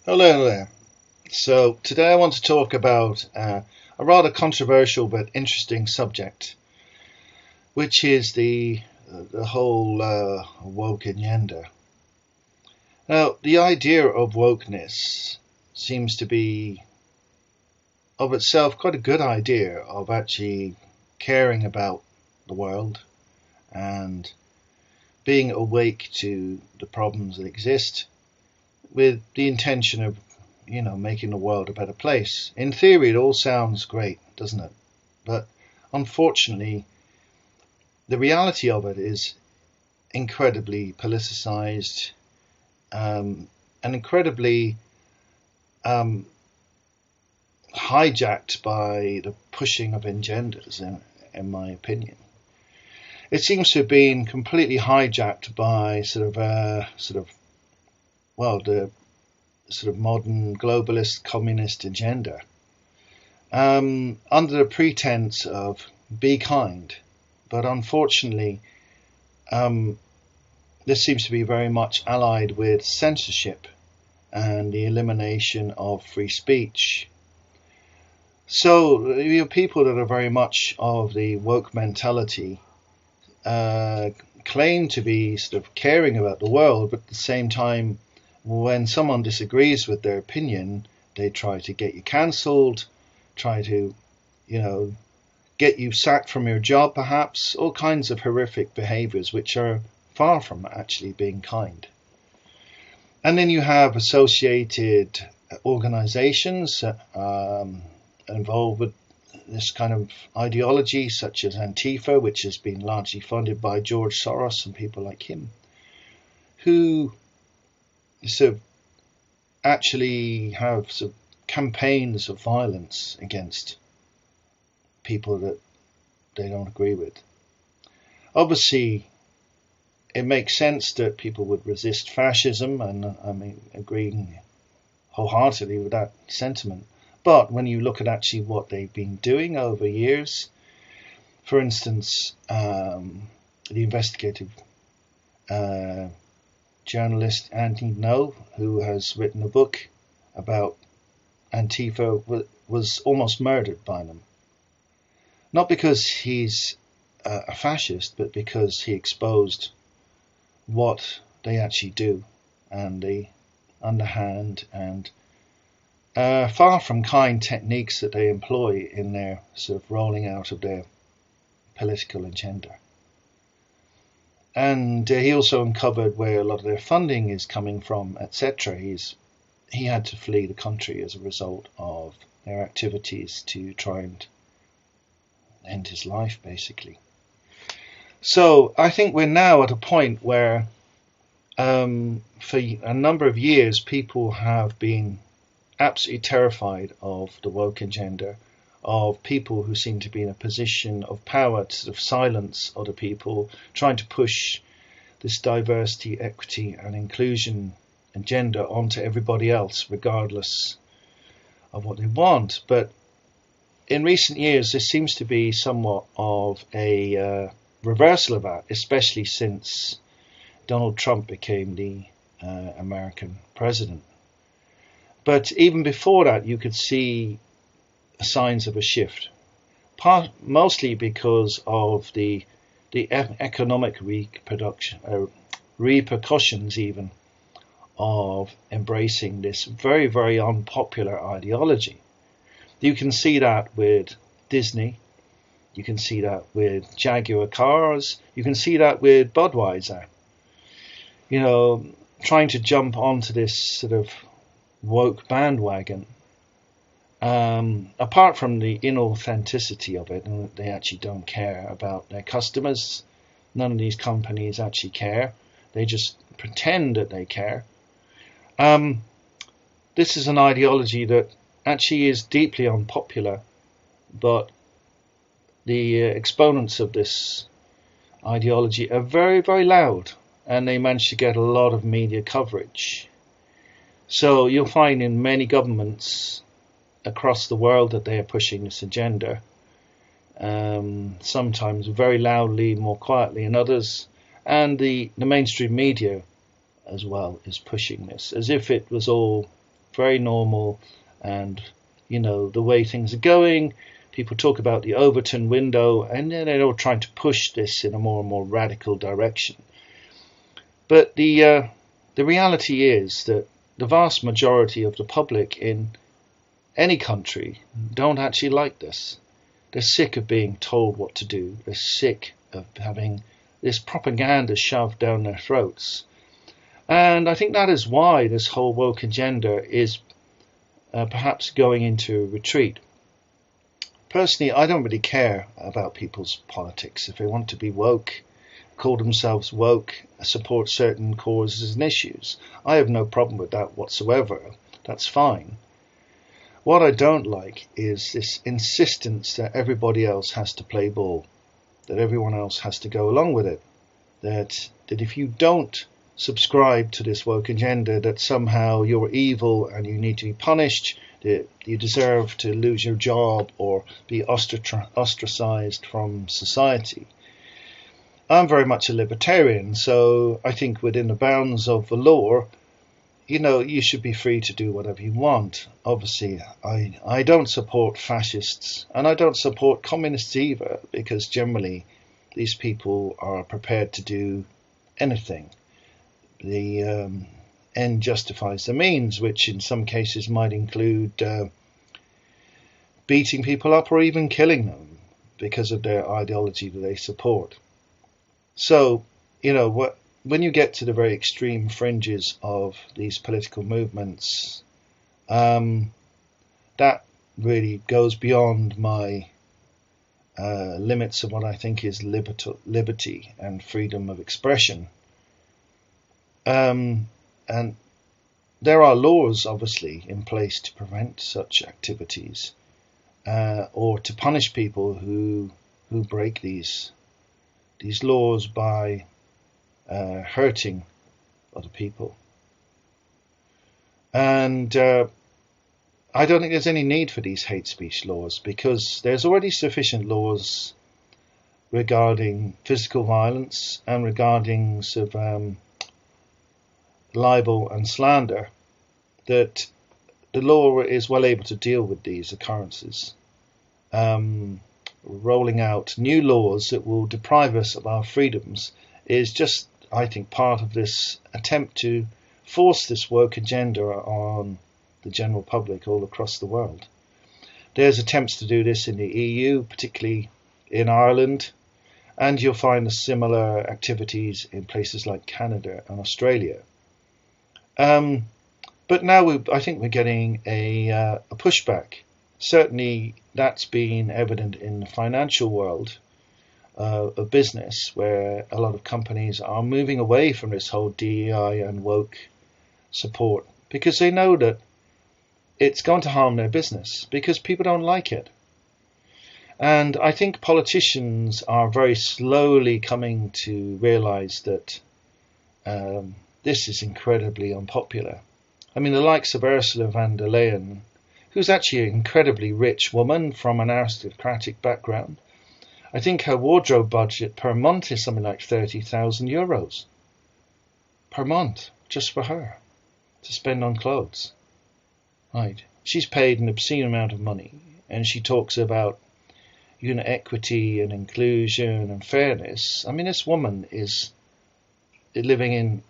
Hello there. So today I want to talk about a rather controversial but interesting subject, which is the whole woke agenda. Now, the idea of wokeness seems to be, of itself, quite a good idea of actually caring about the world and being awake to the problems that exist, with the intention of making the world a better place. In theory, it all sounds great, doesn't it? But unfortunately, the reality of it is incredibly politicized, and incredibly hijacked by the pushing of agendas, in my opinion. It seems to have been completely hijacked by the modern globalist communist agenda, under the pretense of be kind. But unfortunately, this seems to be very much allied with censorship and the elimination of free speech. So you have people that are very much of the woke mentality, claim to be sort of caring about the world, but at the same time, when someone disagrees with their opinion, they try to get you cancelled, try to, get you sacked from your job, perhaps, all kinds of horrific behaviors which are far from actually being kind. And then you have associated organizations involved with this kind of ideology, such as Antifa, which has been largely funded by George Soros and people like him, who actually have campaigns of violence against people that they don't agree with. Obviously, it makes sense that people would resist fascism, and agreeing wholeheartedly with that sentiment. But when you look at actually what they've been doing over years, for instance, the investigative journalist Anthony Ngo, who has written a book about Antifa, was almost murdered by them. Not because he's a fascist, but because he exposed what they actually do, and the underhand and far from kind techniques that they employ in their sort of rolling out of their political agenda. And he also uncovered where a lot of their funding is coming from, etc. He had to flee the country as a result of their activities to try and end his life, basically. So I think we're now at a point where for a number of years people have been absolutely terrified of the woke agenda, of people who seem to be in a position of power to sort of silence other people, trying to push this diversity, equity and inclusion agenda onto everybody else, regardless of what they want. But in recent years, there seems to be somewhat of a reversal of that, especially since Donald Trump became the American president. But even before that, you could see signs of a shift, mostly because of the economic repercussions even of embracing this very, very unpopular ideology. You can see that with Disney, you can see that with Jaguar cars, you can see that with Budweiser, trying to jump onto this sort of woke bandwagon. Apart from the inauthenticity of it, and they actually don't care about their customers. None of these companies actually care. They just pretend that they care. This is an ideology that actually is deeply unpopular, but the exponents of this ideology are very, very loud, and they manage to get a lot of media coverage. So you'll find in many governments across the world that they are pushing this agenda, sometimes very loudly, more quietly in others, and the mainstream media as well is pushing this, as if it was all very normal, and the way things are going. People talk about the Overton window, and then they're all trying to push this in a more and more radical direction. But the reality is that the vast majority of the public in any country don't actually like this. They're sick of being told what to do. They're sick of having this propaganda shoved down their throats. And I think that is why this whole woke agenda is perhaps going into retreat. Personally, I don't really care about people's politics. If they want to be woke, call themselves woke, support certain causes and issues, I have no problem with that whatsoever. That's fine. What I don't like is this insistence that everybody else has to play ball, that everyone else has to go along with it, that if you don't subscribe to this woke agenda, that somehow you're evil and you need to be punished, that you deserve to lose your job or be ostracized from society. I'm very much a libertarian, so I think within the bounds of the law, you should be free to do whatever you want. Obviously, I don't support fascists, and I don't support communists either, because generally these people are prepared to do anything. The end justifies the means, which in some cases might include beating people up or even killing them because of their ideology that they support. So, when you get to the very extreme fringes of these political movements, that really goes beyond my limits of what I think is liberty and freedom of expression. And there are laws, obviously, in place to prevent such activities, or to punish people who break these laws by hurting other people. And I don't think there's any need for these hate speech laws, because there's already sufficient laws regarding physical violence and regarding libel and slander, that the law is well able to deal with these occurrences. Rolling out new laws that will deprive us of our freedoms is just, I think, part of this attempt to force this woke agenda on the general public all across the world. There's attempts to do this in the EU, particularly in Ireland, and you'll find similar activities in places like Canada and Australia. But now I think we're getting a pushback. Certainly that's been evident in the financial world of business, where a lot of companies are moving away from this whole DEI and woke support, because they know that it's going to harm their business, because people don't like it. And I think politicians are very slowly coming to realize that this is incredibly unpopular. I mean, the likes of Ursula von der Leyen, who's actually an incredibly rich woman from an aristocratic background, I think her wardrobe budget per month is something like €30,000 per month, just for her, to spend on clothes. Right. She's paid an obscene amount of money, and she talks about equity and inclusion and fairness. I mean, this woman is living in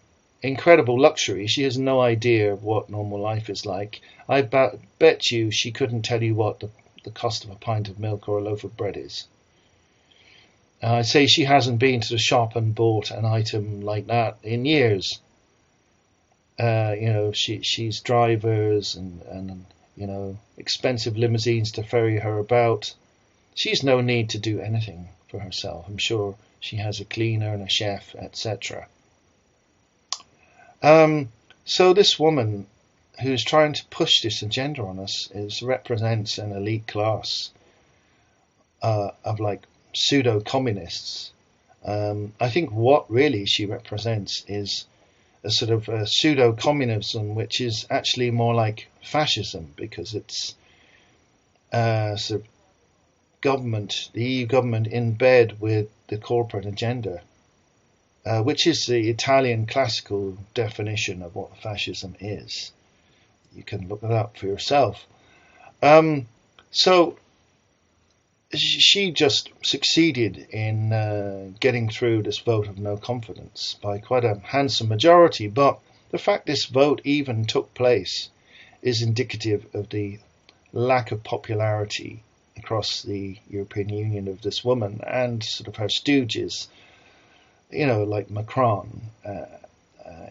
incredible luxury. She has no idea what normal life is like. I bet you she couldn't tell you what the cost of a pint of milk or a loaf of bread is. I'd say she hasn't been to the shop and bought an item like that in years. She's drivers and expensive limousines to ferry her about. She's no need to do anything for herself. I'm sure she has a cleaner and a chef, etc. So this woman who's trying to push this agenda on us represents an elite class of like pseudo-communists. I think what really she represents is a sort of a pseudo-communism, which is actually more like fascism, because it's sort of government, the EU government, in bed with the corporate agenda, which is the Italian classical definition of what fascism is. You can look it up for yourself. So she just succeeded in getting through this vote of no confidence by quite a handsome majority. But the fact this vote even took place is indicative of the lack of popularity across the European Union of this woman and sort of her stooges, like Macron,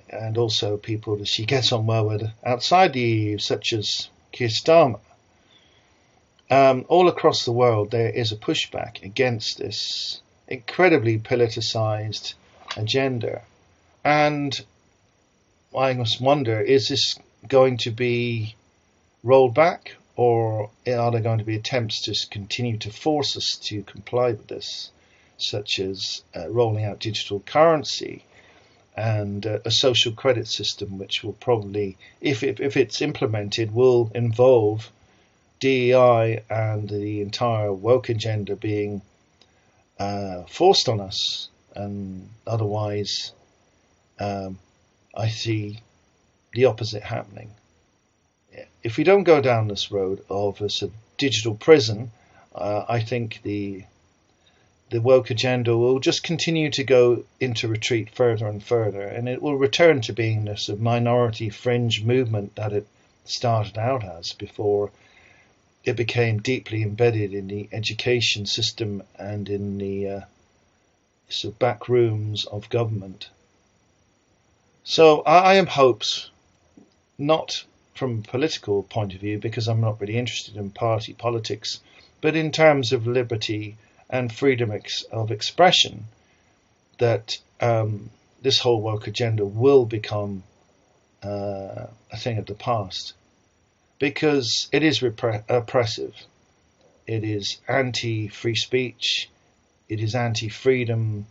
and also people that she gets on well with outside the EU, such as Keir Starmer. All across the world, there is a pushback against this incredibly politicized agenda. And I must wonder, is this going to be rolled back, or are there going to be attempts to continue to force us to comply with this, such as rolling out digital currency and a social credit system, which will probably, if it's implemented, will involve DEI and the entire woke agenda being forced on us, and otherwise I see the opposite happening. If we don't go down this road of a sort of digital prison, I think the woke agenda will just continue to go into retreat further and further, and it will return to being this sort of minority fringe movement that it started out as before it became deeply embedded in the education system and in the sort of back rooms of government. So I am hopes, not from a political point of view, because I'm not really interested in party politics, but in terms of liberty and freedom of expression, that this whole woke agenda will become a thing of the past. Because it is oppressive, it is anti-free speech, it is anti-freedom,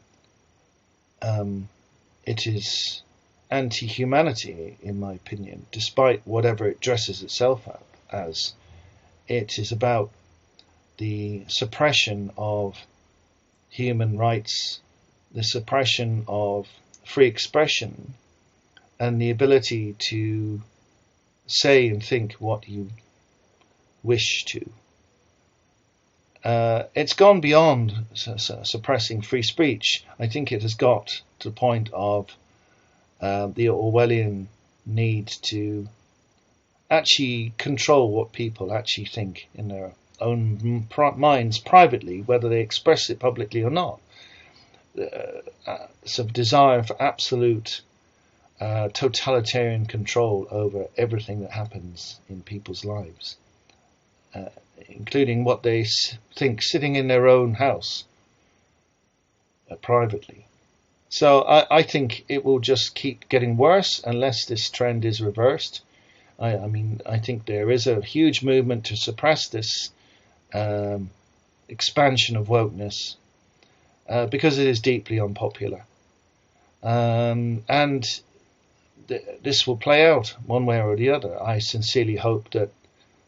it is anti-humanity, in my opinion, despite whatever it dresses itself as. It is about the suppression of human rights, the suppression of free expression, and the ability to say and think what you wish to. It's gone beyond suppressing free speech. I think it has got to the point of the Orwellian need to actually control what people actually think in their own minds privately, whether they express it publicly or not. Some desire for absolute totalitarian control over everything that happens in people's lives, including what they think sitting in their own house privately. So I think it will just keep getting worse unless this trend is reversed. I think there is a huge movement to suppress this expansion of wokeness because it is deeply unpopular. And this will play out one way or the other. I sincerely hope that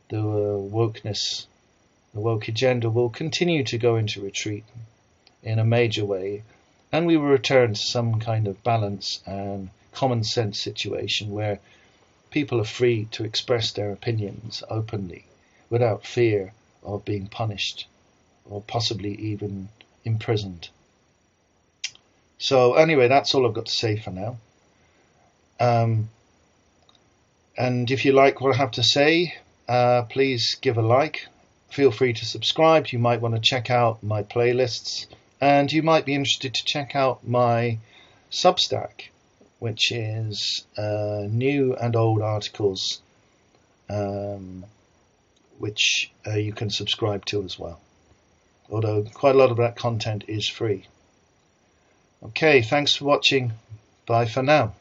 the wokeness, the woke agenda will continue to go into retreat in a major way, and we will return to some kind of balance and common sense situation where people are free to express their opinions openly without fear of being punished or possibly even imprisoned. So anyway, that's all I've got to say for now. And if you like what I have to say, please give a like. Feel free to subscribe. You might want to check out my playlists, and you might be interested to check out my Substack, which is new and old articles, which you can subscribe to as well. Although quite a lot of that content is free. Okay, thanks for watching. Bye for now.